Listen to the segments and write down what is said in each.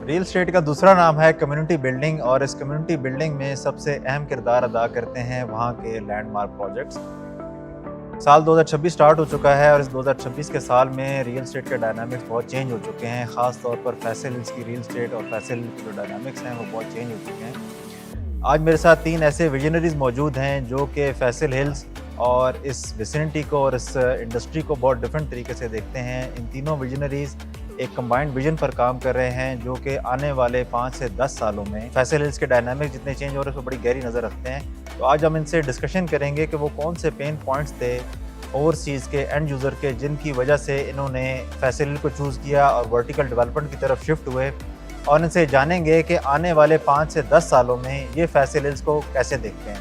Real estate کا دوسرا نام ہے کمیونٹی بلڈنگ، اور اس کمیونٹی بلڈنگ میں سب سے اہم کردار ادا کرتے ہیں وہاں کے لینڈ مارک پروجیکٹس۔ سال 2026 سٹارٹ ہو چکا ہے، اور اس 2026 کے سال میں ریل اسٹیٹ کے ڈائنامکس بہت چینج ہو چکے ہیں، خاص طور پر فیصل ہلز کی ریل اسٹیٹ اور فیصل ہلز کے جو ڈائنامکس ہیں وہ بہت چینج ہو چکے ہیں۔ آج میرے ساتھ 3 ایسے ویژنریز موجود ہیں جو کہ فیصل ہلز اور اس ویسینٹی کو اور اس انڈسٹری کو بہت ڈفرینٹ طریقے سے دیکھتے ہیں۔ ان تینوں ویژنریز ایک کمبائنڈ ویژن پر کام کر رہے ہیں جو کہ آنے والے 5 سے 10 سالوں میں فیصل ہلز کے ڈائنامکس جتنے چینج ہو رہے ہیں اس پر بڑی گہری نظر رکھتے ہیں۔ تو آج ہم ان سے ڈسکشن کریں گے کہ وہ کون سے پین پوائنٹس تھے اوورسیز کے اینڈ یوزر کے جن کی وجہ سے انہوں نے فیصل ہل کو چوز کیا اور ورٹیکل ڈیولپمنٹ کی طرف شفٹ ہوئے، اور ان سے جانیں گے کہ آنے والے 5 سے 10 سالوں میں یہ فیصل ہلز کو کیسے دیکھتے ہیں۔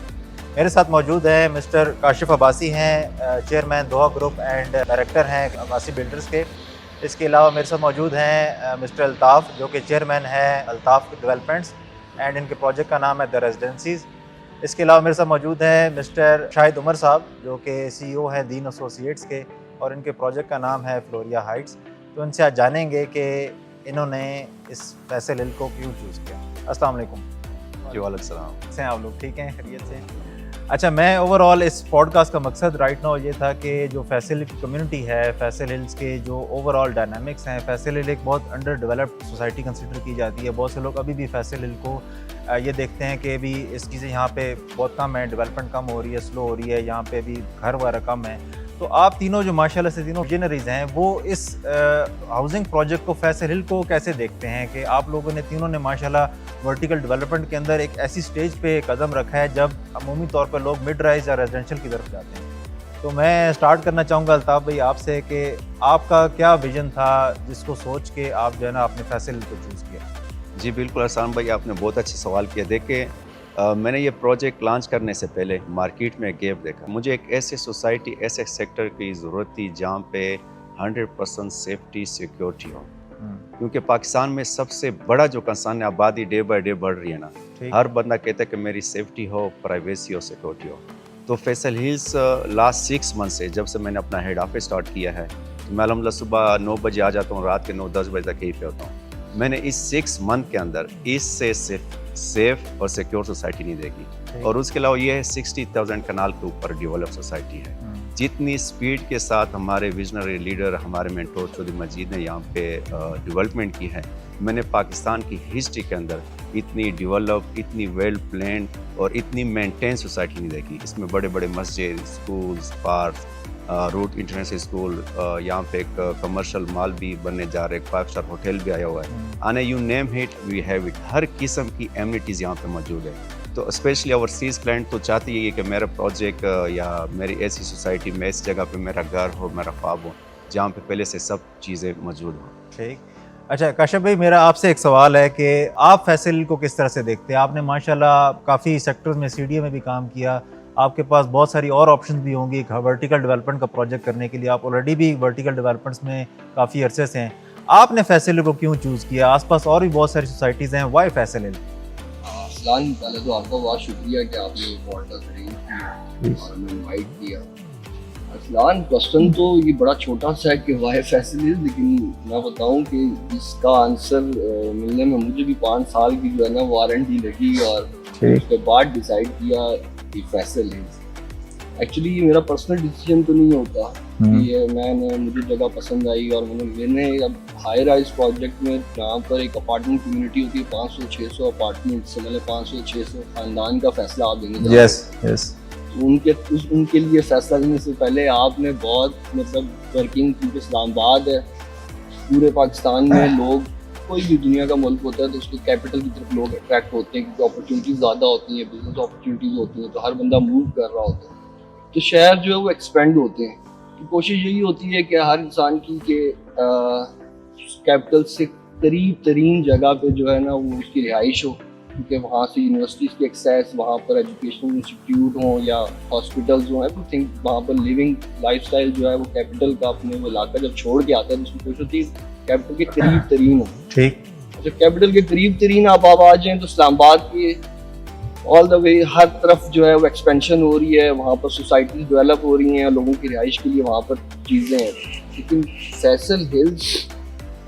میرے ساتھ موجود ہیں مسٹر کاشف عباسی، ہیں chairman Doha group and director ہیں عباسی بلڈرز کے۔ اس کے علاوہ میرے ساتھ موجود ہیں مسٹر الطاف جو کہ چیئرمین ہے الطاف ڈیولپمنٹس اینڈ ان کے پروجیکٹ کا نام ہے دا ریزیڈنسیز۔ اس کے علاوہ میرے ساتھ موجود ہیں مسٹر شاہد عمر صاحب جو کہ سی ای او ہیں دین ایسوسیٹس کے، اور ان کے پروجیکٹ کا نام ہے فلوریا ہائٹس۔ تو ان سے آج جانیں گے کہ انہوں نے اس فیصل ہل کو کیوں چوز کیا۔ السلام علیکم۔ جی وعلیکم السلام۔ کیسے ہیں آپ لوگ؟ ٹھیک ہیں، خیریت سے؟ اچھا، میں اوور آل اس پوڈ کاسٹ کا مقصد رائٹ ناؤ یہ تھا کہ جو فیصل کی کمیونٹی ہے، فیصل ہلز کے جو اوور آل ڈائنامکس ہیں، فیصل ہل ایک بہت انڈر ڈیولپڈ سوسائٹی کنسیڈر کی جاتی ہے۔ بہت سے لوگ ابھی بھی فیصل ہل کو یہ دیکھتے ہیں کہ ابھی اس چیزیں یہاں پہ بہت کم ہیں، ڈیولپمنٹ کم ہو رہی ہے، سلو ہو رہی ہے، یہاں پہ ابھی گھر وغیرہ کم ہیں۔ تو آپ تینوں جو ماشاءاللہ سے تینوں ویژنریز ہیں، وہ اس ہاؤسنگ پروجیکٹ کو فیصل ہل کو کیسے دیکھتے ہیں کہ آپ لوگوں نے تینوں نے ماشاءاللہ ورٹیکل ڈیولپمنٹ کے اندر ایک ایسی سٹیج پہ قدم رکھا ہے جب عمومی طور پر لوگ مڈ رائز یا ریزیڈینشیل کی طرف جاتے ہیں۔ تو میں سٹارٹ کرنا چاہوں گا الطاف بھائی آپ سے کہ آپ کا کیا ویژن تھا جس کو سوچ کے آپ جو ہے نا آپ نے فیصل ہل کو چوز کیا؟ جی بالکل احسان بھائی، آپ نے بہت اچھا سوال کیا۔ دیکھیں میں نے یہ پروجیکٹ لانچ کرنے سے پہلے مارکیٹ میں گیپ دیکھا۔ مجھے ایک ایسے سوسائٹی، ایسے سیکٹر کی ضرورت تھی جہاں پہ 100% سیفٹی سیکیورٹی ہو، کیونکہ پاکستان میں سب سے بڑا جو کنسرن ہے، آبادی ڈے بائی ڈے بڑھ رہی ہے نا، ہر بندہ کہتا ہے کہ میری سیفٹی ہو، پرائیویسی ہو، سیکیورٹی ہو۔ تو فیصل ہلز لاسٹ 6 منتھ سے جب سے میں نے اپنا ہیڈ آفس اسٹارٹ کیا ہے، میں الحمدللہ صبح 9 بجے آ جاتا ہوں، رات کے 9-10 بجے تک یہیں پہ ہوتا ہوں۔ میں نے اس 6 منتھ کے اندر اس سے سیف اور سیکیور سوسائٹی نہیں دیکھی، اور اس کے علاوہ یہ ہے 60,000 کنال کے اوپر ڈیولپ سوسائٹی ہے۔ جتنی سپیڈ کے ساتھ ہمارے ویژنری لیڈر، ہمارے مینٹور چودھری مجید نے یہاں پہ ڈیولپمنٹ کی ہے، میں نے پاکستان کی ہسٹری کے اندر اتنی ڈیولپ، اتنی ویل پلانڈ اور اتنی مینٹین سوسائٹی نہیں دیکھی۔ اس میں بڑے بڑے مسجد، schools, park, Root International school, یہاں پہ ایک کمرشل مال بھی بننے جا رہے، ایک 5 اسٹار ہوٹل بھی آیا ہوا ہے، آنے you name it we have it. ہر قسم کی ایمنیٹیز یہاں پہ موجود ہے۔ تو اسپیشلی اوورسیز کلائنٹ تو چاہتی ہے کہ میرا پروجیکٹ یا میری ایسی سوسائٹی میں اس جگہ پہ میرا گھر ہو، میرا خواب ہو، جہاں پہ پہلے سے سب چیزیں موجود ہوں۔ ٹھیک۔ اچھا کاشف بھائی، میرا آپ سے ایک سوال ہے کہ آپ فیصل کو کس طرح سے دیکھتے ہیں؟ آپ نے ماشاءاللہ کافی سیکٹرز میں سی ڈی اے میں بھی کام کیا، آپ کے پاس بہت ساری اور آپشنز بھی ہوں گی ورٹیکل ڈیولپمنٹ کا پروجیکٹ کرنے کے لیے، آپ آلریڈی بھی ورٹیکل ڈیولپمنٹس میں کافی عرصے سے ہیں۔ آپ نے فیصل کو کیوں چوز کیا؟ آس پاس اور بھی بہت ساری سوسائٹیز ہیں، وائی فیصل ہل؟ اسلام پہلے تو آپ کا بہت شکریہ کہ آپ نے پوڈکاسٹ ارینج کی اور ہمیں انوائٹ کیا۔ اسلام کوسچن تو یہ بڑا چھوٹا سا ہے کہ وائی فیصل ہل، لیکن میں بتاؤں کہ اس کا آنسر ملنے میں مجھے بھی 5 سال کی جو ہے نا وارنٹی لگی، اور اس کے بعد ڈیسائیڈ کیا کہ فیصل ہل۔ ایکچولی یہ میرا پرسنل ڈیسیجن تو نہیں ہوتا کہ مجھے جگہ پسند آئی اور میں نے اب ہائی رائز پروجیکٹ میں جہاں پر ایک اپارٹمنٹ کمیونٹی ہوتی ہے 500-600 اپارٹمنٹ سے، مطلب 500-600 خاندان کا فیصلہ آپ دینے جا رہے ہیں۔ ان کے لیے فیصلہ لینے سے پہلے آپ نے بہت مطلب ورکنگ، کیونکہ اسلام آباد ہے، پورے پاکستان میں لوگ، کوئی بھی دنیا کا ملک ہوتا ہے تو اس کے کیپٹل کی طرف لوگ اٹریکٹ ہوتے ہیں کیونکہ اپرچونیٹیز زیادہ ہوتی ہیں، بزنس اپرچونیٹیز ہوتی ہیں، تو ہر بندہ موو کر رہا ہوتا ہے، تو شہر جو ہے وہ ایکسپینڈ ہوتے ہیں۔ تو کوشش یہی ہوتی ہے کہ ہر انسان کی کہ کیپٹل سے قریب ترین جگہ پہ جو ہے نا وہ اس کی رہائش ہو، کیونکہ وہاں سے یونیورسٹیز کی ایکسیس، وہاں پر ایجوکیشنل انسٹیٹیوٹ ہوں یا ہاسپٹلز ہوں، ایوری تھنگ، وہاں پر لیونگ لائف اسٹائل جو ہے وہ کیپٹل کا اپنے وہ علاقہ جب چھوڑ کے آتا ہے تو اس کی کوشش ہوتی ہے کیپٹل کے قریب ترین ہو۔ ٹھیک۔ جب کیپٹل کے قریب ترین آپ آ جائیں تو اسلام آباد کے آل دا وے ہر طرف جو ہے وہ ایکسپینشن ہو رہی ہے، وہاں پر سوسائٹیز ڈیولپ ہو رہی ہیں، لوگوں کی رہائش کے لیے وہاں پر چیزیں ہیں۔ لیکن فیصل ہلز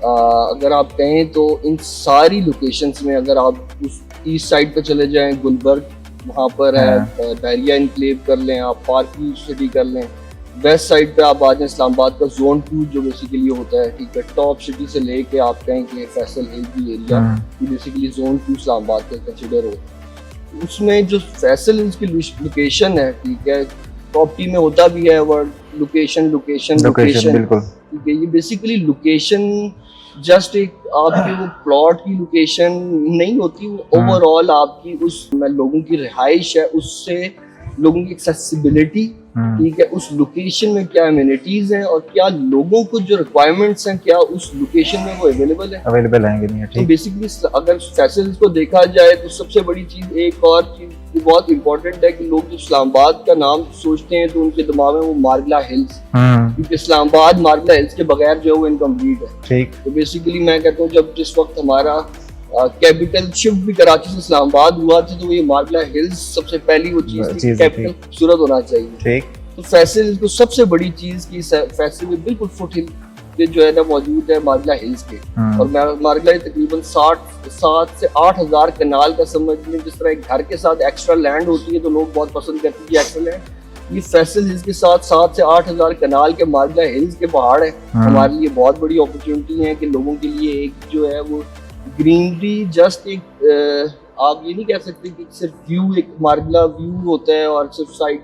اگر آپ کہیں تو ان ساری لوکیشنز میں اگر آپ اس ایسٹ سائڈ پہ چلے جائیں گلبرگ وہاں پر ہے، بحریہ انکلیو کر لیں آپ، پارکی سٹی کر لیں، ویسٹ سائڈ پہ آپ آ جائیں اسلام آباد کا زون 2 جو بیسیکلی ہوتا ہے، ٹھیک ہے، ٹاپ سٹی سے لے کے آپ کہیں کہ فیصل ہل کی ایریا یہ بیسیکلی زون 2 اسلام آباد کا کنسیڈر ہو. اس میں جو فیصل ہلز کی لوکیشن ہے، ٹھیک ہے، پراپرٹی میں ہوتا بھی ہے ورڈ لوکیشن لوکیشن لوکیشن، بالکل ٹھیک ہے، یہ بیسیکلی لوکیشن جسٹ ایک آپ کی وہ پلاٹ کی لوکیشن نہیں ہوتی، وہ اوور آل آپ کی اس میں لوگوں کی رہائش ہے، اس سے لوگوں کی ایکسیسیبلٹی، ٹھیک ہے، اس لوکیشن میں کیا امینٹیز ہیں اور کیا لوگوں کو جو ریکوائرمنٹس ہیں کیا اس لوکیشن میں وہ اویلیبل ہے، اویلیبل ہیں کہ نہیں ہے. تو ٹھیک، بیسکلی اگر فیصل کو دیکھا جائے تو سب سے بڑی چیز ایک اور چیز بہت امپورٹنٹ ہے کہ لوگ جو اسلام آباد کا نام سوچتے ہیں تو ان کے دماغ میں وہ مارگلہ ہلز، کیونکہ اسلام آباد مارگلہ ہلز کے بغیر جو ہے وہ انکمپلیٹ ہے. ٹھیک، تو بیسیکلی میں کہتا ہوں جس وقت ہمارا کیپٹل شفٹ بھی کراچی سے اسلام آباد ہوا تھا تو یہ مارگلہ ہلز سب سے پہلی وہ چیز تھی، کیپٹل خوبصورت ہونا چاہیے. ٹھیک، تو فیصل کو سب سے بڑی چیز کی فیصل میں بالکل فٹ ہل کے جو ہے نا موجود ہے مارگلہ ہلز کے، اور مارگلہ تقریباً 7 سے 8 ہزار کنال کا سمجھ لیں، جس طرح ایک گھر کے ساتھ ایکسٹرا لینڈ ہوتی ہے تو لوگ بہت پسند کرتے ہیں ایکسٹرا لینڈ، یہ فیصل ہلز کے ساتھ 7 سے 8 ہزار کنال کے مارگلہ ہلز کے پہاڑ ہیں. ہمارے لیے بہت بڑی اپرچونٹی ہے کہ لوگوں کے لیے ایک جو ہے وہ گرینری جسٹ ایک آپ یہ نہیں کہہ سکتے کہ صرف ویو، ایک مارگلہ ویو ہوتا ہے اور صرف سائڈ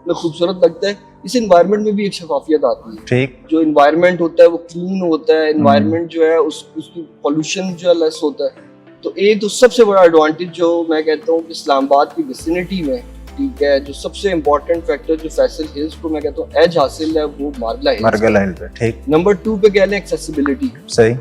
میں خوبصورت لگتا ہے، اس انوائرمنٹ میں بھی ایک شفافیت آتی ہے. ٹھیک، جو انوائرمنٹ ہوتا ہے وہ کلین ہوتا ہے، انوائرمنٹ جو ہے اس کی پولوشن جو ہے لیس ہوتا ہے. تو ایک تو سب سے بڑا ایڈوانٹیج جو میں کہتا ہوں کہ اسلام آباد کی ویسینٹی میں، ٹھیک ہے، جو سب سے امپورٹنٹ فیکٹر جو فیصل ہلز کو میں کہتا ہوں ایج حاصل ہے وہ مارگلہ ہلز ہے. ٹھیک، نمبر 2 پہ کہہ لیں ایکسیسیبلٹی. صحیح،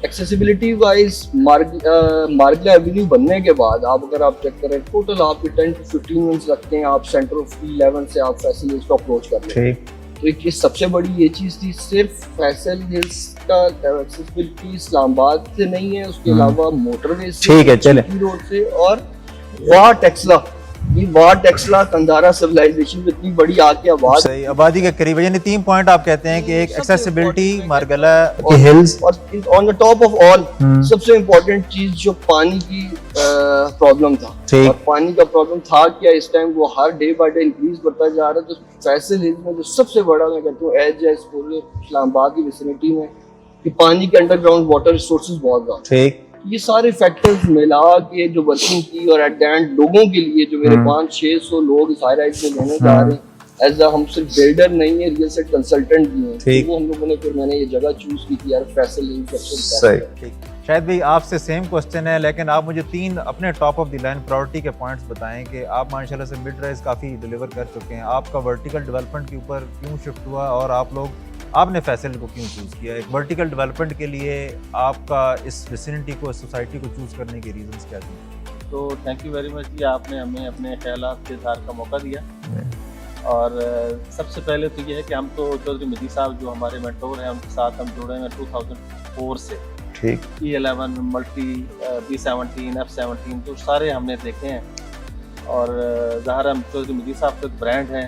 ایکسیسیبلٹی وائز مارگلہ ایونیو بننے کے بعد آپ اگر آپ چیک کریں ٹوٹل آپ کے 10 to 15 منٹس لگتے ہیں آپ سینٹر آف E11 سے آپ فیصل ہلز کو اپروچ کر لیں. ٹھیک، تو ایک یہ سب سے بڑی یہ چیز تھی، صرف فیصل ہلز کا ایکسیسیبلٹی اسلام آباد سے نہیں ہے، اس کے علاوہ موٹر وے سے، ٹھیک ہے، چلیں روڈ سے، اور واہ ٹیکسلا، یہ واہ ٹیکسلا کندھارا سویلائزیشن اتنی بڑی آ کے آواز، صحیح، آبادی کے قریب، یعنی 3 پوائنٹ آپ کہتے ہیں کہ ایک ایکسیسیبلٹی مارگلہ کی ہلز، اور آن دا ٹاپ آف آل سب سے امپورٹنٹ چیز جو پانی کی پرابلم تھا، اور پانی کا پرابلم تھا کیا اس ٹائم وہ her day by day increase کرتا جا رہا ہے. تو فیصل ہلز میں جو سب سے بڑا میں کہتا ہوں ایج ہے اس پورے اسلام آباد کی ویسینٹی میں کہ پانی کے انڈر گراؤنڈ واٹر ریسورسز بہت زیادہ. ٹھیک، یہ سارے فیکٹرز ملا کے جو ورکنگ کی اور ایٹ دا اینڈ لوگوں کے لیے جو میرے 500-600 لوگ اس ہائی رائز میں لینے جا رہے ہیں ایز اے، ہم صرف بلڈر نہیں ہیں، ریئل اسٹیٹ کنسلٹنٹ بھی ہیں، وہ ہم لوگوں نے پھر میں نے یہ جگہ چوز کی تھی یار فیصل ہلز. صحیح. شاید بھائی آپ سے سیم کوسچن ہے، لیکن آپ مجھے 3 اپنے top of the line priority کے پوائنٹس بتائیں کہ آپ ماشاءاللہ سے مڈ رائز کافی ڈیلیور کر چکے ہیں، آپ کا ورٹیکل ڈیولپمنٹ کے اوپر کیوں شفٹ ہوا اور آپ نے فیصل کو کیوں چوز کیا؟ ایک ورٹیکل ڈیولپمنٹ کے لیے آپ کا اس ویسینٹی کو، اس سوسائٹی کو چوز کرنے کے ریزنس کیا تھے؟ تو تھینک یو ویری مچ جی، آپ نے ہمیں اپنے خیالات کے اظہار کا موقع دیا. اور سب سے پہلے تو یہ ہے کہ ہم تو چودھری مہدی صاحب جو ہمارے مینٹور ہیں ان کے ساتھ ہم جڑے ہیں 2004 سے. ٹھیک، E11 ملٹی B17 F17 تو سارے ہم نے دیکھے ہیں، اور ظاہر ہم چودھری مہدی صاحب کا برانڈ ہیں،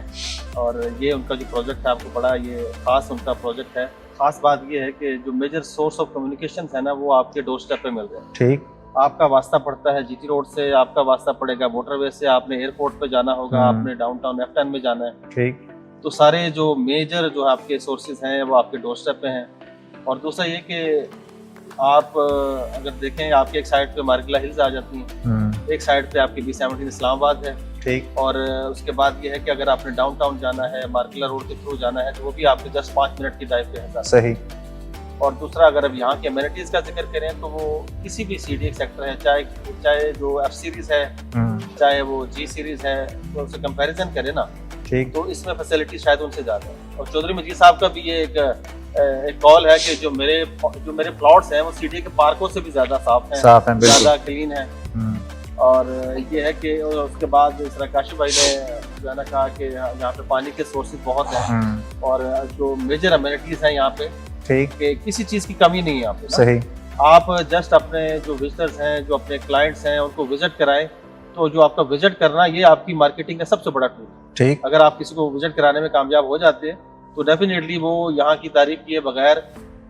اور یہ ان کا جو پروجیکٹ ہے آپ کو بڑا یہ خاص ان کا پروجیکٹ ہے. خاص بات یہ ہے کہ جو میجر سورس آف کمیونیکیشن ہے نا وہ آپ کے ڈور اسٹیپ پہ مل رہے ہیں. ٹھیک، آپ کا واسطہ پڑتا ہے GT روڈ سے، آپ کا واسطہ پڑے گا موٹر وے سے، آپ نے ایئرپورٹ پہ جانا ہوگا، آپ نے ڈاؤن ٹاؤن F10 میں جانا ہے. ٹھیک، تو سارے جو میجر جو آپ کے سورسز ہیں وہ آپ کے ڈور اسٹیپ پہ ہیں. اور دوسرا یہ کہ آپ اگر دیکھیں آپ کی ایک سائڈ پہ مارگلہ ہلز آ جاتی ہیں، ایک سائڈ پہ آپ کی B17 اسلام آباد ہے. ٹھیک، اور اس کے بعد یہ ہے کہ اگر آپ نے ڈاؤن ٹاؤن جانا ہے، مارگلہ روڈ کے تھرو جانا ہے تو وہ بھی آپ کے جسٹ 5 منٹ کی ڈرائیو پہ ہے. صحیح. اور دوسرا اگر اب یہاں کے امینٹیز کا ذکر کریں تو وہ کسی بھی CDX سیکٹر ہے، چاہے جو F سیریز ہے، چاہے وہ G سیریز ہے، تو ان سے کمپیریزن کریں نا تو اس میں فیسلٹی شاید ان سے زیادہ ہے. اور چودھری مہدی صاحب کا بھی یہ ایک کال ہے کہ جو میرے پلاٹس ہیں وہ CDA کے پارکوں سے بھی زیادہ صاف ہیں، زیادہ کلین ہیں. اور یہ ہے کہ اس کے بعد اس طرح کاشف بھائی نے جو ہے نا کہا کہ یہاں پہ پانی کے سورسز بہت ہیں، اور جو میجر امینٹیز ہیں یہاں پہ کہ کسی چیز کی کمی نہیں ہے یہاں پہ. صحیح. آپ جسٹ اپنے جو وزٹرز ہیں، جو اپنے کلائنٹس ہیں ان کو وزٹ کرائیں، تو جو آپ کا وزٹ کرنا یہ آپ کی مارکیٹنگ کا سب سے بڑا ٹول ہے. ٹھیک. اگر آپ کسی کو وزٹ کرانے میں کامیاب ہو جاتے ہیں تو ڈیفینیٹلی وہ یہاں کی تعریف کیے بغیر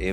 A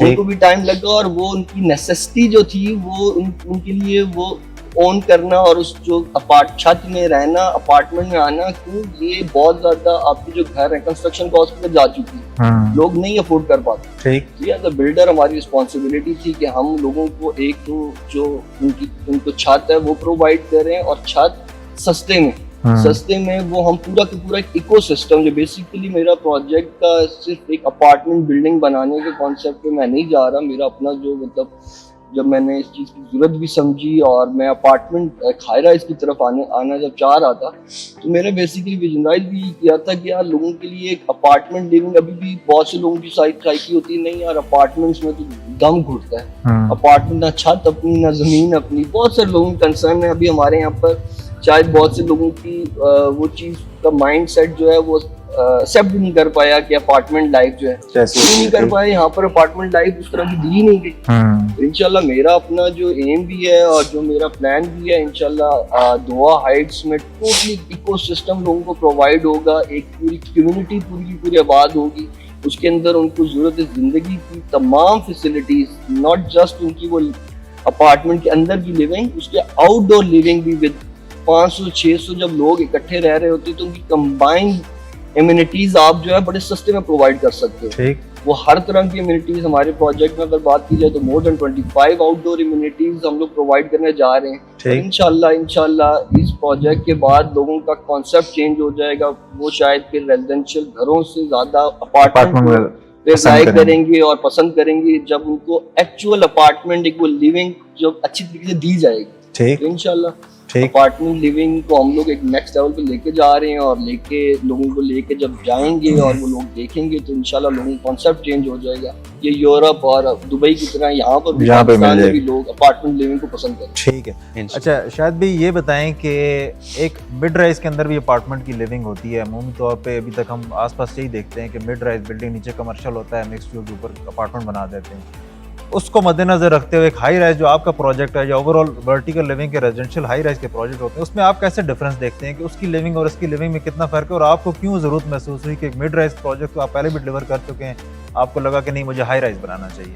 ان کو بھی ٹائم لگا اور وہ ان کی نیسیسٹی جو تھی وہ ان کے لیے وہ اون کرنا اور اس جو چھت میں رہنا اپارٹمنٹ میں آنا کیوں یہ بہت زیادہ آپ کے جو گھر ہیں کنسٹرکشن کاسٹ پہ جا چکی ہے, لوگ نہیں افورڈ کر پاتے. یہ ایز اے بلڈر ہماری رسپانسبلٹی تھی کہ ہم لوگوں کو ایک تو جو ان کو چھت ہے وہ پرووائڈ کریں اور چھت سستے میں وہ ہم پورا کا پورا ایک ایکو سسٹم جو بیسیکلی میرا پروجیکٹ کا صرف ایک اپارٹمنٹ بلڈنگ بنانے کے کانسیپٹ پہ میں نہیں جا رہا. میرا اپنا جو مطلب جب میں نے اس چیز کی ضرورت بھی سمجھی اور میں اپارٹمنٹ ہائی رائز کی طرف آنا جب چاہ رہا تھا تو میں نے بیسیکلی ویژنائز بھی کیا تھا کہ یار لوگوں کے لیے ایک اپارٹمنٹ لیونگ ابھی بھی بہت سے لوگوں کی سائیکی ہوتی ہے, نہیں یار اپارٹمنٹس میں تو دم گھٹتا ہے, اپارٹمنٹ نہ چھت اپنی نہ زمین اپنی. بہت سے لوگوں کی کنسرن ہے ابھی ہمارے یہاں پر, شاید بہت سے لوگوں کی وہ چیز کا مائنڈ سیٹ جو ہے وہ ایکسیپٹ نہیں کر پایا کہ اپارٹمنٹ لائف جو ہے نہیں کر پایا. یہاں پر اپارٹمنٹ لائف اس طرح کی دی نہیں گئی. انشاءاللہ میرا اپنا جو ایم بھی ہے اور جو میرا پلان بھی ہے انشاءاللہ دعا ہائٹس میں ٹوٹلی ایکو سسٹم لوگوں کو پرووائڈ ہوگا, ایک پوری کمیونٹی پوری آباد ہوگی. اس کے اندر ان کو ضرورت زندگی کی تمام فیسلٹیز, ناٹ جسٹ ان کی وہ اپارٹمنٹ کے اندر کی لیونگ, اس کے آؤٹ ڈور لیونگ بھی ود 500-600 جب لوگ اکٹھے رہ رہے ہوتے تو ان کی کمبائنڈ ایمینٹیز آپ جو ہے بڑے سستے میں پرووائڈ کر سکتے ہو. وہ ہر طرح کی ایمینٹیز ہمارے پروجیکٹ میں اگر بات کی جائے تو مور دین 25 آؤٹ ڈور ایمینٹیز ہم لوگ پرووائڈ کرنے جا رہے ہیں. انشاءاللہ اس پروجیکٹ کے بعد لوگوں کا کانسیپٹ چینج ہو جائے گا. وہ شاید پھر ریزیڈینشیل گھروں سے زیادہ اپارٹمنٹ ٹرائی کریں گے اور پسند کریں گے جب ان کو ایکچوئل اپارٹمنٹ ایک وہ لیونگ جو اچھی طریقے سے دی جائے گی. انشاءاللہ اپارٹمنٹ لیونگ کو ہم لوگ ایک نیکسٹ لیول پہ لے کے جا رہے ہیں اور لوگوں کو لے کے جب جائیں گے اور وہ لوگ دیکھیں گے تو انشاءاللہ لوگوں کا کانسیپٹ چینج ہو جائے گا. یہ یورپ اور دبئی کی طرح یہاں پر بھی لوگ اپارٹمنٹ لیونگ کو پسند کریں. ٹھیک ہے. اچھا شاید بھی یہ بتائیں کہ ایک مڈ رائز کے اندر بھی اپارٹمنٹ کی لیونگ ہوتی ہے. عمومی طور پہ ابھی تک ہم آس پاس یہی دیکھتے ہیں کہ مڈ رائز بلڈنگ نیچے کمرشل ہوتا ہے, مکس یوز اوپر اپارٹمنٹ بنا دیتے ہیں. اس کو مد نظر رکھتے ہوئے ایک ہائی رائز جو آپ کا پروجیکٹ ہے یا اوور آل ورٹیکل لیونگ کے ریزیڈینشیل ہائی رائز کے پروجیکٹ ہوتے ہیں, اس میں آپ کیسے ڈفرینس دیکھتے ہیں کہ اس کی لیونگ اور اس کی لیونگ میں کتنا فرق ہے, اور آپ کو کیوں ضرورت محسوس ہوئی کہ ایک مڈ رائز پروجیکٹ کو آپ پہلے بھی ڈلیور کر چکے ہیں, آپ کو لگا کہ نہیں مجھے ہائی رائز بنانا چاہیے؟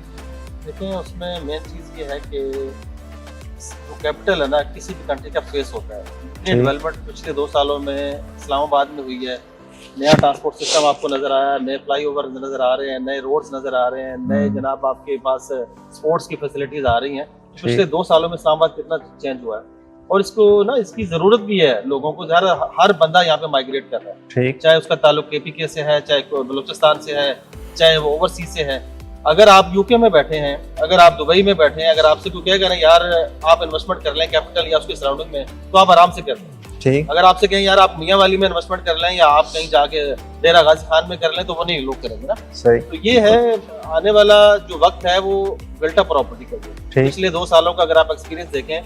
دیکھیں اس میں مین چیز یہ ہے کہ جو کیپٹل ہے نا کسی بھی کنٹری کا فیس ہوتا ہے. اتنی ڈیولپمنٹ پچھلے 2 سالوں میں اسلام آباد میں ہوئی ہے. نیا ٹرانسپورٹ سسٹم آپ کو نظر آیا, نئے فلائی اوور نظر آ رہے ہیں, نئے روڈز نظر آ رہے ہیں, نئے جناب آپ کے پاس اسپورٹس کی فیسلٹیز آ رہی ہیں. پچھلے 2 سالوں میں اسلام آباد کتنا چینج ہوا ہے, اور اس کو نا اس کی ضرورت بھی ہے لوگوں کو. ہر بندہ یہاں پہ مائگریٹ کر رہا ہے, چاہے اس کا تعلق KPK سے ہے, چاہے بلوچستان سے ہے, چاہے وہ اوورسیز سے ہے. اگر آپ UK میں بیٹھے ہیں, اگر آپ دبئی میں بیٹھے ہیں, اگر آپ سے کوئی کہے گا نا یار آپ انویسٹمنٹ کر لیں کیپٹل یا اس کے سراؤنڈنگ میں, تو آپ آرام سے کر لیں. اگر آپ سے کہیں یار آپ میاں والی میں انویسٹمنٹ کر لیں یا آپ کہیں جا کے ڈیرہ غازی خان میں کر لیں, تو وہ نہیں لوگ کریں گے نا. تو یہ ہے آنے والا جو وقت ہے وہ بلٹ اپ پراپرٹی کا ہے. پچھلے 2 سالوں کا اگر آپ ایکسپیرینس دیکھیں,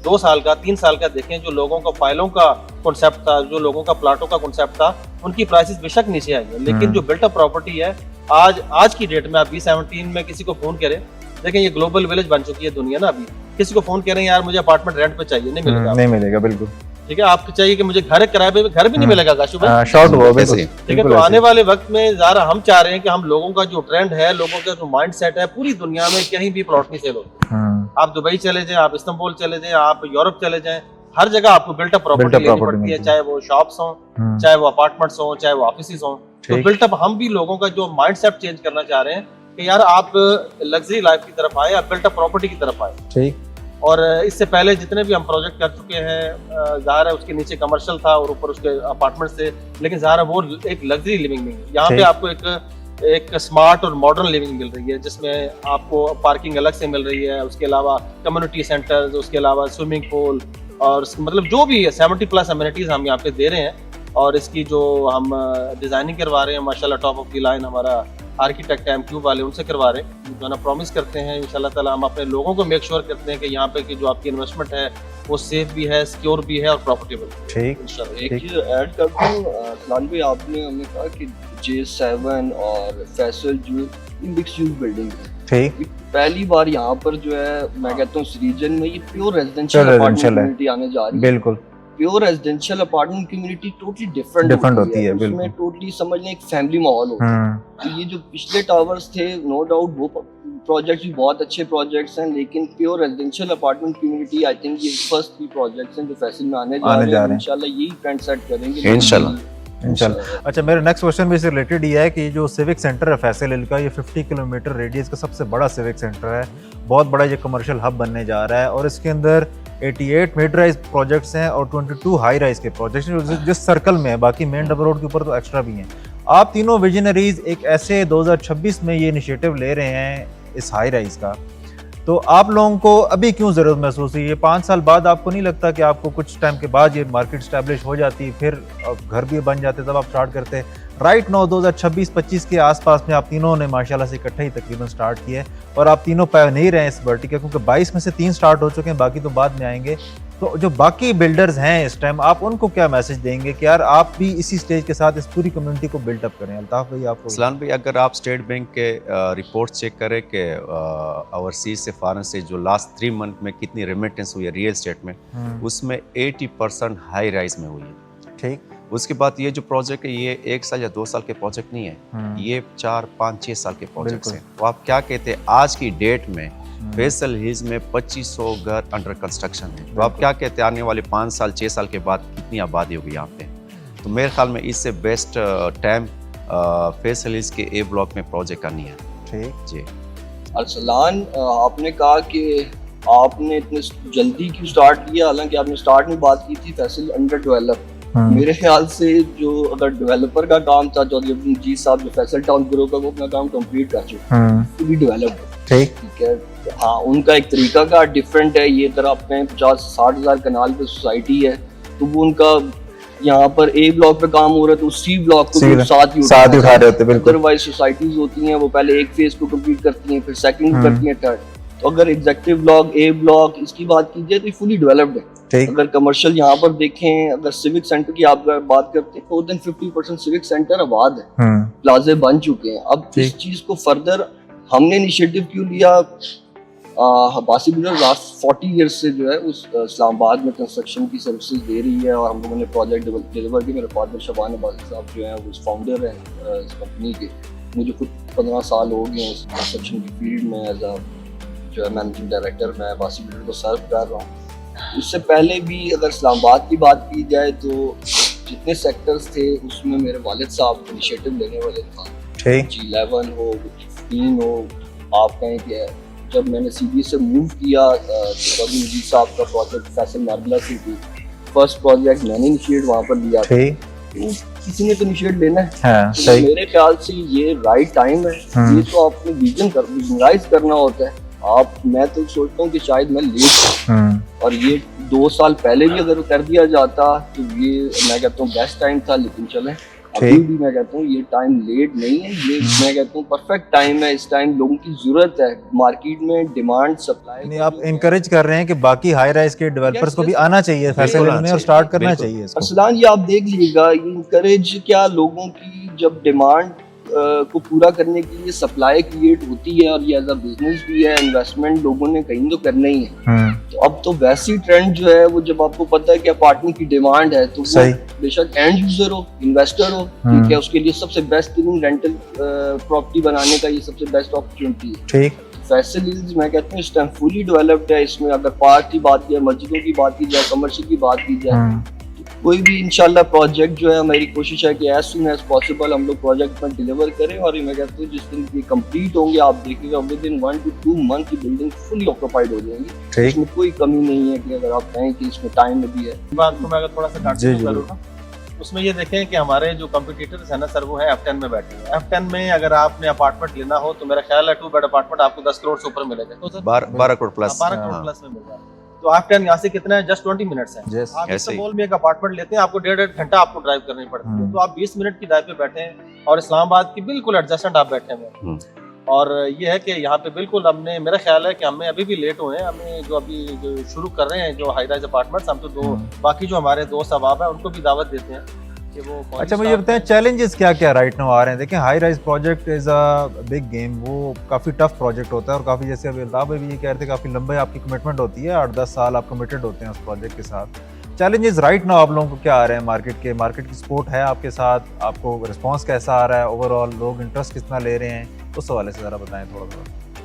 2 سال کا 3 سال کا دیکھیں, جو لوگوں کا فائلوں کا کنسیپٹ تھا, جو لوگوں کا پلاٹوں کا کنسیپٹ تھا, ان کی پرائسز بے شک نیچے آئی ہیں. لیکن جو بلٹ اپ پراپرٹی ہے آج کی ڈیٹ میں, آپ 2017 میں کسی کو فون کریں, دیکھیں یہ گلوبل ولیج بن چکی ہے دنیا نا. ابھی کسی کو فون کریں یار مجھے اپارٹمنٹ رینٹ پہ چاہیے, نہیں ملے گا. بالکل ٹھیک ہے. آپ کو چاہیے کہ مجھے گھر کرائے پہ گھر بھی نہیں ملے گا کاشف بھائی. ٹھیک ہے. تو آنے والے وقت میں ظاہر ہم چاہ رہے ہیں کہ ہم لوگوں کا جو ٹرینڈ ہے, لوگوں کا جو مائنڈ سیٹ ہے, پوری دنیا میں کہیں بھی پلاٹ نہیں سیل ہوتا. آپ دبئی چلے جائیں, آپ استنبول چلے جائیں, آپ یورپ چلے جائیں, ہر جگہ آپ کو بلٹ اپ پراپرٹی لینی پڑتی ہے, چاہے وہ شاپس ہوں, چاہے وہ اپارٹمنٹس ہوں, چاہے وہ آفیسز ہوں. تو بلٹ اپ ہم بھی لوگوں کا جو مائنڈ سیٹ چینج کرنا چاہ رہے ہیں کہ یار آپ لگژری لائف کی طرف آئے, آپ بلٹ اپ پراپرٹی کی طرف آئے. اور اس سے پہلے جتنے بھی ہم پروجیکٹ کر چکے ہیں, ظاہر ہے اس کے نیچے کمرشل تھا اور اوپر اس کے اپارٹمنٹس تھے, لیکن ظاہر ہے وہ ایک لگژری لیونگ نہیں ہے. یہاں پہ آپ کو ایک اسمارٹ اور ماڈرن لیونگ مل رہی ہے, جس میں آپ کو پارکنگ الگ سے مل رہی ہے, اس کے علاوہ کمیونٹی سینٹر, اس کے علاوہ سوئمنگ پول, اور مطلب جو بھی ہے 70+ امینٹیز ہم یہاں پہ دے رہے ہیں. اور اس کی جو ہم ڈیزائننگ کروا رہے ہیں ماشاءاللہ ٹاپ آف دی لائن ہمارا آرکیٹیکٹ ایم کیوب والے, ان سے کروا رہے ہیں. جو ہے نا پرومس کرتے ہیں انشاءاللہ تعالیٰ ہم اپنے لوگوں کو میک شور کرتے ہیں کہ یہاں پہ کہ جو آپ کی انویسٹمنٹ ہے وہ سیف بھی ہے, سیکیور بھی ہے اور پروفیٹیبل. ٹھیک. ایک چیز ایڈ کرتا ہوں سلمان بھائی, آپ نے ہمیں کہا کہ J7 اور فیصل جو مکس یوز بلڈنگ ہے, پہلی بار یہاں پر جو ہے میں کہتا ہوں اس ریجن میں یہ پیور ریزیڈینشیل اپارٹمنٹ کمیونٹی آنے جا رہی ہے. بالکل pure residential apartment community totally different ہوتی ہے. اس میں ٹوٹلی سمجھ لیں ایک فیملی ماحول ہوتا ہے. تو یہ جو پچھلے ٹاورز تھے نو ڈاؤٹ وہ پروجیکٹس بھی بہت اچھے پروجیکٹس ہیں, لیکن pure residential apartment community I think یہ فرسٹ 3 پروجیکٹس ہیں جو فیصل میں آنے جا رہے ہیں. انشاءاللہ یہی ٹرینڈ سیٹ کریں گے انشاءاللہ. اچھا, میرا نیکسٹ کوشچن بھی اس سے ریلیٹڈ یہ ہے کہ جو سیوک سینٹر ہے فیصل ہل کا, یہ 50 کلومیٹر ریڈیس کا سب سے بڑا سیوک سینٹر ہے, بہت بڑا یہ کمرشل ہب بننے جا رہا ہے, اور اس کے اندر 88 مڈ رائز پروجیکٹس ہیں اور 22 ہائی رائز کے پروجیکٹس ہیں جس سرکل میں ہیں, باقی مین ڈبل روڈ کے اوپر تو ایکسٹرا بھی ہیں. آپ تینوں ویژنریز ایک ایسے 2026 میں یہ انیشیٹو لے رہے ہیں اس ہائی رائز کا, تو آپ لوگوں کو ابھی کیوں ضرورت محسوس ہوئی؟ یہ 5 سال بعد آپ کو نہیں لگتا کہ آپ کو کچھ ٹائم کے بعد یہ مارکیٹ اسٹیبلش ہو جاتی, پھر گھر بھی بن جاتے تب آپ اسٹارٹ کرتے؟ رائٹ نو 2026-25 کے آس پاس میں آپ تینوں نے ماشاءاللہ سے اکٹھے ہی تقریباً اسٹارٹ کیے, اور آپ تینوں پائے نہیں رہے ہیں اس ورٹیکل, کیونکہ 22 میں سے 3 اسٹارٹ ہو چکے ہیں, باقی تو بعد میں آئیں گے. تو جو باقی بلڈرز ہیں اس ٹائم, آپ ان کو کیا میسج دیں گے کہ یار آپ بھی اسی سٹیج کے ساتھ اس پوری کمیونٹی کو بلڈ اپ کریں؟ الطاف بھائی آپ کو. اسلام بھائی, اگر آپ اسٹیٹ بینک کے رپورٹ چیک کریں کہ اوورسیز سے فارن سے جو لاسٹ 3 منتھ میں کتنی ریمیٹنس ہوئی ہے ریئل اسٹیٹ میں, اس میں 80% ہائی رائز میں ہوئی ہے. ٹھیک. اس کے بعد یہ جو پروجیکٹ ہے یہ 1 سال یا 2 سال کے پروجیکٹ نہیں ہے, یہ 4, 5, 6 سال کے پروجیکٹس ہیں. تو آپ کیا کہتے ہیں آج کی ڈیٹ میں فیصل ہلز میں 2500 گھر انڈر کنسٹرکشن ہے, تو آپ کیا کہتے ہیں آنے والے 5 سال 6 سال کے بعد کتنی آبادی ہوگی یہاں پہ؟ تو میرے خیال میں اس سے بیسٹ ٹائم فیصل ہلز کے اے بلاک میں پروجیکٹ کرنی ہے. ٹھیک جی. ارسلان, آپ نے کہا کہ آپ نے اتنے جلدی کیوں سٹارٹ کیا, حالانکہ آپ نے سٹارٹ میں بات کی تھی فیصل انڈر ڈیولپ. میرے خیال سے جو اگر ڈیولپر کا کام تھا چودھری عبد الجید صاحب جو فیصل ٹاؤن گرو کا, وہ اپنا کام کمپلیٹ کر چکے ہیں, فلی ڈیولپڈ. ٹھیک ہے. ہاں, ان کا ایک طریقہ کا ڈفرینٹ ہے. یہ اگر آپ کہیں 50-60 ہزار کنال پہ سوسائٹی ہے, تو وہ ان کا یہاں پر اے بلاک پہ کام ہو رہا ہے تو سی بلاک کو ساتھ ہی اٹھا رہے ہوتے ہیں. ادروائز سوسائٹیز ہوتی ہیں وہ پہلے ایک فیز کو کمپلیٹ کرتی ہیں, پھر سیکنڈ کرتی ہیں, تھرڈ. تو اگر ایگزیکٹو بلاک, اے بلاک, اس کی بات کی جائے تو یہ فلی ڈیولپڈ ہے. اگر کمرشل یہاں پر دیکھیں, اگر سیوک سینٹر کی آپ بات کرتے ہیں, 50% سیوک سینٹر آباد ہے, پلازے بن چکے ہیں. اب اس چیز کو فردر ہم نے انیشیٹو کیوں لیا, باسی بلڈر لاسٹ 40 ایئرس سے جو ہے اس اسلام آباد میں کنسٹرکشن کی سروسز دے رہی ہے, اور ہم لوگوں نے پروجیکٹ ڈیلیور کیے. میرے فادر شبان عباسی صاحب جو ہیں وہ فاؤنڈر ہیں اس کمپنی کے. مجھے خود 15 سال ہو گئے ہیں اس کنسٹرکشن کی فیلڈ میں ایز اے جو ہے مینیجنگ ڈائریکٹر میں باسی بلڈر کو سرو کر رہا ہوں. اس سے پہلے بھی اگر اسلام آباد کی بات کی جائے تو جتنے سیکٹرز تھے اس میں میرے والد صاحب انیشیٹو لینے والے تھے. G11 ہو, 15 ہو, آپ کہیں کہ جب میں نے سی بی سے موو کیا چودھری مجید صاحب کا پروجیکٹ فیصل ماربلا سٹی, فرسٹ پروجیکٹ میں نے انیشیٹ وہاں پر لیا تھا. کسی نے تو انیشیٹ لینا ہے. میرے خیال سے یہ رائٹ ٹائم ہے. یہ تو آپ نے ویژنرائز کرنا ہوتا ہے. میں تو سوچتا ہوں کہ شاید میں لیٹ ہوں, اور یہ 2 سال پہلے بھی اگر کر دیا جاتا تو یہ میں کہتا ہوں بیسٹ ٹائم تھا. لیکن چلیں ابھی بھی میں کہتا ہوں یہ ٹائم لیٹ نہیں ہے, یہ میں کہتا ہوں پرفیکٹ ٹائم ہے. اس ٹائم لوگوں کی ضرورت ہے, مارکیٹ میں ڈیمانڈ سپلائی. آپ انکریج کر رہے ہیں کہ باقی ہائی رائز کے ڈیولپرز کو بھی آنا چاہیے فیصل میں اور سٹارٹ کرنا چاہیے. ارسلان, یہ آپ دیکھ لیجیے گا, یہ انکریج کیا لوگوں کی جب ڈیمانڈ کو پورا کرنے کے لیے سپلائی کریٹ ہوتی ہے, اور یہ ایز اے بزنس بھی ہے, انویسٹمنٹ لوگوں نے کہیں تو کرنا ہی ہے. تو اب تو ویسی ٹرینڈ جو ہے وہ جب آپ کو پتہ ہے کہ اپارٹمنٹ کی ڈیمانڈ ہے تو وہ بے شک and user who, investor who, ٹھیک ہے, اس کے لیے سب سے بیسٹ ترین رینٹل پراپرٹی بنانے کا یہ سب سے بیسٹ اپرچونٹی ہے. ٹھیک. فیصل ہلز میں کہتا ہوں اس ٹائم فلی ڈیولپڈ ہے. اس میں اگر پارک کی بات کی جائے, مسجدوں کی بات کی جائے, کمرشل کی بات کی جائے, کوئی بھی انشاءاللہ پروجیکٹ جو ہے میری کوشش ہے کہ ایز سون ایز پاسبل ہم لوگ پروجیکٹ میں ڈیلیور کریں. اور میں کہتا ہوں جس دن یہ کمپلیٹ ہوں گے آپ دیکھیں گا ود ان 1 to 2 months کی بلڈنگ فلی آکوپائڈ ہو جائیں گی. اس میں کوئی کمی نہیں ہے کہ اگر آپ کہیں کہ اس میں ٹائم بھی ہے. بات کو میں اگر تھوڑا سا کاٹ کروں نا, اس میں یہ دیکھیں کہ ہمارے جو کمپیٹیٹرز ہیں نا سر, وہ ہیں F10 میں بیٹھے ہیں. F10 میں اگر آپ نے اپارٹمنٹ لینا ہو تو میرا خیال ہے 2 بیڈ اپارٹمنٹ آپ کو 10 کروڑ سے اوپر ملے گا. تو 12 کروڑ پلس میں مل رہا ہے. تو F10 یہاں سے کتنا ہے, جسٹ 20 منٹس ہیں. آپ استنبول میں ایک اپارٹمنٹ لیتے ہیں, آپ کو 1.5 گھنٹہ آپ کو ڈرائیو کرنی پڑتی ہے. تو آپ 20 منٹ کی ڈرائیو پہ بیٹھے ہیں, اور اسلام آباد کی بالکل ایڈجسٹنٹ آپ بیٹھے ہیں. اور یہ ہے کہ یہاں پہ بالکل ہم نے, میرا خیال ہے کہ ہمیں ابھی بھی لیٹ ہوئے ہیں. ہمیں جو ابھی جو شروع کر رہے ہیں جو ہائی رائز اپارٹمنٹس, ہم تو باقی جو ہمارے دوست احباب ہیں ان کو بھی دعوت دیتے ہیں. اچھا مجھے بتائیں چیلنجز کیا کیا رائٹ ناؤ آ رہے ہیں؟ دیکھیں high rise project is a big game, وہ کافی ٹف پروجیکٹ ہوتا ہے, اور کافی جیسے ابھی الطاف بھی یہ کہہ رہے تھے کافی لمبے آپ کی کمٹمنٹ ہوتی ہے, 8-10 سال آپ کمیٹڈ ہوتے ہیں اس پروجیکٹ کے ساتھ. چیلنجز رائٹ ناؤ آپ لوگوں کو کیا آ رہے ہیں مارکیٹ کے؟ مارکیٹ کی سپورٹ ہے آپ کے ساتھ, آپ کو رسپانس کیسا آ رہا ہے, اوور آل لوگ انٹرسٹ کتنا لے رہے ہیں, اس حوالے سے ذرا بتائیں تھوڑا.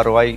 ROI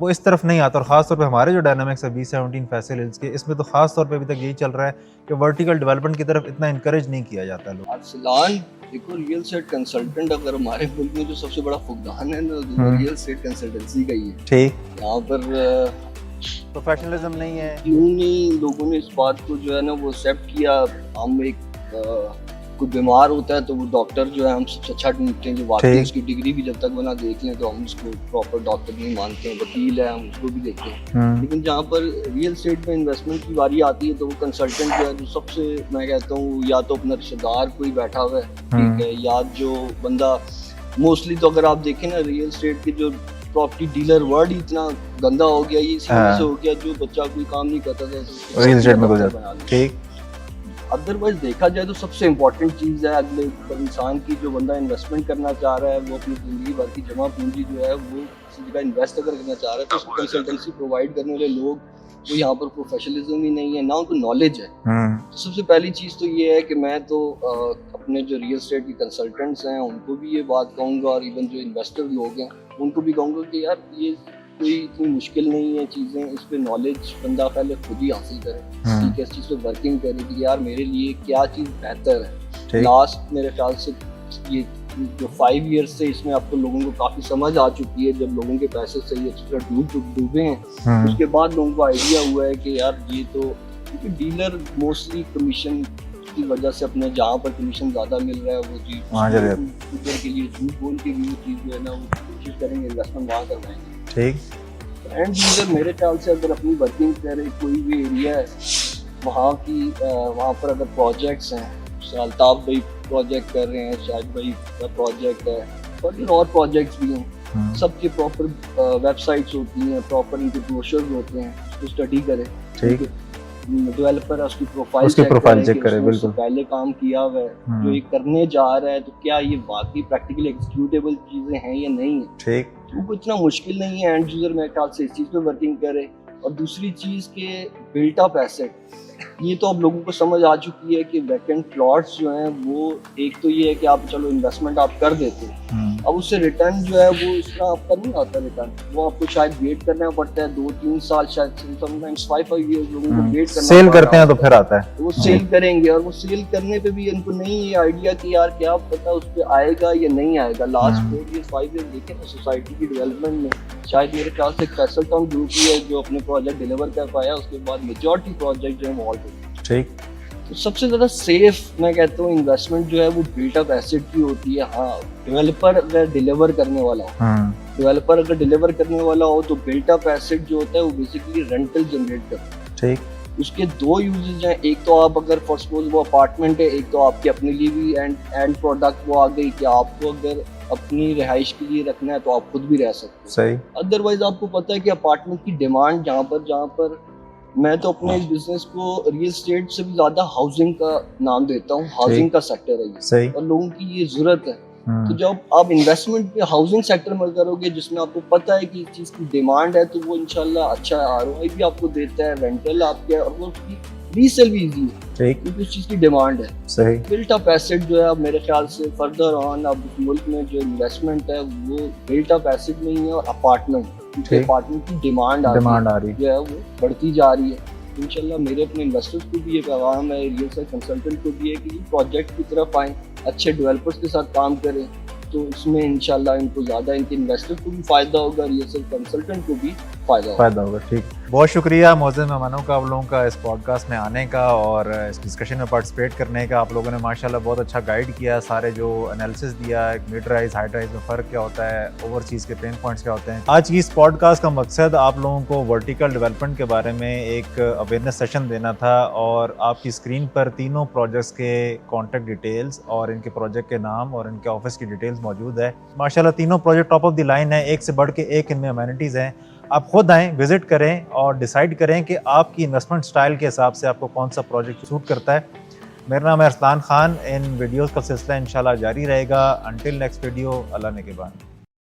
وہ اس طرف نہیں آتا. اور خاص طور پہ ہمارے جو ڈائنامکس ہے B17 فیصل ہلز کے, اس میں تو خاص طور پہ ابھی تک یہی چل رہا ہے کہ ورٹیکل ڈیولپمنٹ کی طرف اتنا انکریج نہیں کیا جاتا ہے. ارسلان دیکھو ریئل اسٹیٹ کنسلٹنٹ اگر ہمارے ملک میں جو سب سے بڑا فقدان ہے نا ریئل اسٹیٹ کنسلٹنسی کا ہی ہے. ٹھیک, یہاں پر پروفیشنلزم نہیں ہے. کیوں نہیں لوگوں نے اس بات کو جو ہے نا وہ ایکسیپٹ کیا. ہم ایک کوئی بیمار ہوتا ہے تو وہ ڈاکٹر جو ہے ہم سب سے اچھا ڈھونڈتے ہیں جو واقعی اس کی ڈگری بھی جب تک وہ نہ دیکھ لیں تو ہم اس کو پراپر ڈاکٹر نہیں مانتے ہیں. وکیل ہے ہم اس کو بھی دیکھتے ہیں. لیکن جہاں پر ریئل اسٹیٹ میں انویسٹمنٹ کی باری آتی ہے تو وہ کنسلٹنٹ جو ہے جو سب سے میں کہتا ہوں یا تو اپنا رشتہ دار کوئی بیٹھا ہوا ہے, ٹھیک ہے, یا جو بندہ موسٹلی تو اگر آپ دیکھیں نا ریئل اسٹیٹ کے جو پراپرٹی ڈیلر ورڈ ہی اتنا گندا ہو گیا, یہ اسی وجہ سے ہو گیا جو بچہ کوئی کام نہیں کرتا تھا ریئل اسٹیٹ میں گزر. ٹھیک, ادروائز دیکھا جائے تو سب سے امپورٹنٹ چیز ہے اگلے انسان کی, جو بندہ انویسٹمنٹ کرنا چاہ رہا ہے وہ اپنی زندگی بھر کی جمع پونجی جو ہے وہ کسی جگہ انویسٹ اگر کرنا چاہ رہا ہے تو اس کو کنسلٹنسی پرووائڈ کرنے والے لوگ وہ یہاں پر پروفیشنلزم ہی نہیں ہے, نہ ان کو نالج ہے. تو سب سے پہلی چیز تو یہ ہے کہ میں تو اپنے جو ریئل اسٹیٹ کے کنسلٹنٹس ہیں ان کو بھی یہ بات کہوں گا, اور ایون جو انویسٹر لوگ ہیں ان کو بھی کہوں گا کہ یار یہ کوئی اتنی مشکل نہیں ہے چیزیں, اس پہ نالج بندہ پہلے خود ہی حاصل کرے, ٹھیک ہے, اس چیز پہ ورکنگ کرے کہ یار میرے لیے کیا چیز بہتر ہے. لاسٹ میرے خیال سے یہ جو 5 ایئرس سے اس میں آپ کو لوگوں کو کافی سمجھ آ چکی ہے, جب لوگوں کے پیسے صحیح اچھی طرح ڈوبے ہیں اس کے بعد لوگوں کو آئیڈیا ہوا ہے کہ یار یہ تو کیونکہ ڈیلر موسٹلی کمیشن کی وجہ سے اپنے جہاں پر کمیشن زیادہ مل رہا ہے وہ چیز ڈیلر کے لیے جھوٹ بول کے بھی وہ چیز جو ہے نا وہ کوشش کریں گے انویسٹمنٹ وہاں کروائیں گے. ٹھیک, اینڈ یوزر میرے خیال سے اگر اپنی ورکنگ کرے کوئی بھی ایریا ہے وہاں کی وہاں پر اگر پروجیکٹس ہیں, الطاف بھائی پروجیکٹ کر رہے ہیں, شاہد بھائی کا پروجیکٹ ہے, اور پروجیکٹس بھی ہیں, سب کے پراپر ویب سائٹس ہوتی ہیں, پراپر ان کے بروشرز ہوتے ہیں, اس کو اسٹڈی کرے. ٹھیک ہے, ڈیولپر اس کی پروفائل چیک کرے, بالکل پہلے کام کیا ہوا ہے جو یہ کرنے جا رہا ہے تو کیا یہ واقعی پریکٹیکلی ایکسیکیوٹیبل چیزیں ہیں یا نہیں ہیں. ٹھیک, وہ اتنا مشکل نہیں ہے. اینڈ یوزر میرے خیال سے اس چیز پہ ورکنگ کرے. اور دوسری چیز کہ بلٹ اپ ایسٹ, یہ تو اب لوگوں کو سمجھ آ چکی ہے کہ ویکنٹ پلاٹس جو ہیں وہ ایک تو یہ ہے کہ آپ چلو انویسٹمنٹ آپ کر دیتے ہیں, اب اس سے ریٹرن جو ہے وہ اس طرح آپ کا نہیں آتا ریٹرن, وہ آپ کو شاید ویٹ کرنا پڑتا ہے 2-3 سال, شاید سم ٹائمز 5 ایئرز لوگوں کو ویٹ کرنا. سیل کرتے ہیں تو پھر آتا ہے, وہ سیل کریں گے اور وہ سیل کرنے پہ بھی ان کو نہیں یہ آئیڈیا کہ یار کیا پتا اس پہ آئے گا یا نہیں آئے گا. لاسٹ 4 ایئرز 5 ایئرز دیکھیں نا سوسائٹی کی ڈیولپمنٹ میں شاید میرے خیال سے فیصل ٹاؤن گروپ ہی ہے جو اپنے پروجیکٹ ڈیلیور کر پایا, اس کے بعد میجورٹی پروجیکٹ جو ہے وہ آلٹ. ٹھیک, تو سب سے زیادہ سیف میں کہتا ہوں انویسٹمنٹ جو ہے وہ بلٹ اپ ایسٹ کی ہوتی ہے. ہاں ڈیولپر اگر ڈیلیور کرنے والا ہو تو بلٹ اپ ایسٹ جو ہوتا ہے وہ بیسیکلی رینٹل جنریٹ کرتا ہے. ٹھیک, اس کے 2 یوزز ہیں, ایک تو آپ اگر فار سپوز وہ اپارٹمنٹ ہے, ایک تو آپ کے اپنے لیے بھی اینڈ پروڈکٹ وہ آ گئی کہ آپ کو اگر اپنی رہائش کے لیے رکھنا ہے تو آپ خود بھی رہ سکتے ہیں. صحیح, ادروائز آپ کو پتہ ہے کہ اپارٹمنٹ کی ڈیمانڈ جہاں پر میں تو اپنے اس بزنس کو ریئل اسٹیٹ سے بھی زیادہ ہاؤسنگ کا نام دیتا ہوں. ہاؤسنگ کا سیکٹر ہے یہ, اور لوگوں کی یہ ضرورت ہے. تو جب آپ انویسٹمنٹ پہ ہاؤسنگ سیکٹر میں کرو گے جس میں آپ کو پتہ ہے کہ اس چیز کی ڈیمانڈ ہے تو وہ انشاءاللہ اچھا ROI بھی آپ کو دیتا ہے, رینٹل آپ کے, اور وہ اس کی ریسیل بھی ایزی ہے کیونکہ اس چیز کی ڈیمانڈ ہے. صحیح, بلٹ اپ ایسٹ جو ہے اب میرے خیال سے فردر آن اب ملک میں جو انویسٹمنٹ ہے وہ بلٹ اپ ایسٹ نہیں ہے اور اپارٹمنٹ کی ڈیمانڈ آ رہی ہے, وہ بڑھتی جا رہی ہے. انشاءاللہ میرے اپنے انویسٹرز کو بھی یہ پیغام ہے, ریئل اسٹیٹ کنسلٹنٹ کو بھی ہے کہ یہ پروجیکٹ کی طرف آئیں, اچھے ڈیولپرز کے ساتھ کام کریں, تو اس میں انشاءاللہ ان کو زیادہ ان کے انویسٹر کو بھی فائدہ ہوگا, ریئل اسٹیٹ کنسلٹنٹ کو بھی فائدہ ہوگا. ٹھیک, بہت شکریہ معزز مہمانوں کا آپ لوگوں کا اس پوڈ کاسٹ میں آنے کا اور اس ڈسکشن میں پارٹیسپیٹ کرنے کا. آپ لوگوں نے ماشاءاللہ بہت اچھا گائیڈ کیا, سارے جو انالیسس دیا مڈ رائز ہائی رائز میں فرق کیا ہوتا ہے, اوورسیز کے پین پوائنٹس کیا ہوتے ہیں. آج کی اس پوڈ کاسٹ کا مقصد آپ لوگوں کو ورٹیکل ڈیولپمنٹ کے بارے میں ایک اویئرنیس سیشن دینا تھا, اور آپ کی اسکرین پر تینوں پروجیکٹس کے کانٹیکٹ ڈیٹیلز اور ان کے پروجیکٹ کے نام اور ان کے آفس کی ڈیٹیلز موجود ہے. ماشاءاللہ تینوں project top of the line ہیں, ایک سے بڑھ کے ایک ان میں امینٹیز ہیں. آپ خود آئیں, وزٹ کریں اور ڈیسائیڈ کریں کہ آپ کی انویسٹمنٹ سٹائل کے حساب سے آپ کو کون سا پروجیکٹ سوٹ کرتا ہے. میرا نام ہے ارسلان خان. ان ویڈیوز کا سلسلہ انشاءاللہ جاری رہے گا. انٹل نیکسٹ ویڈیو, اللہ نے کے بعد.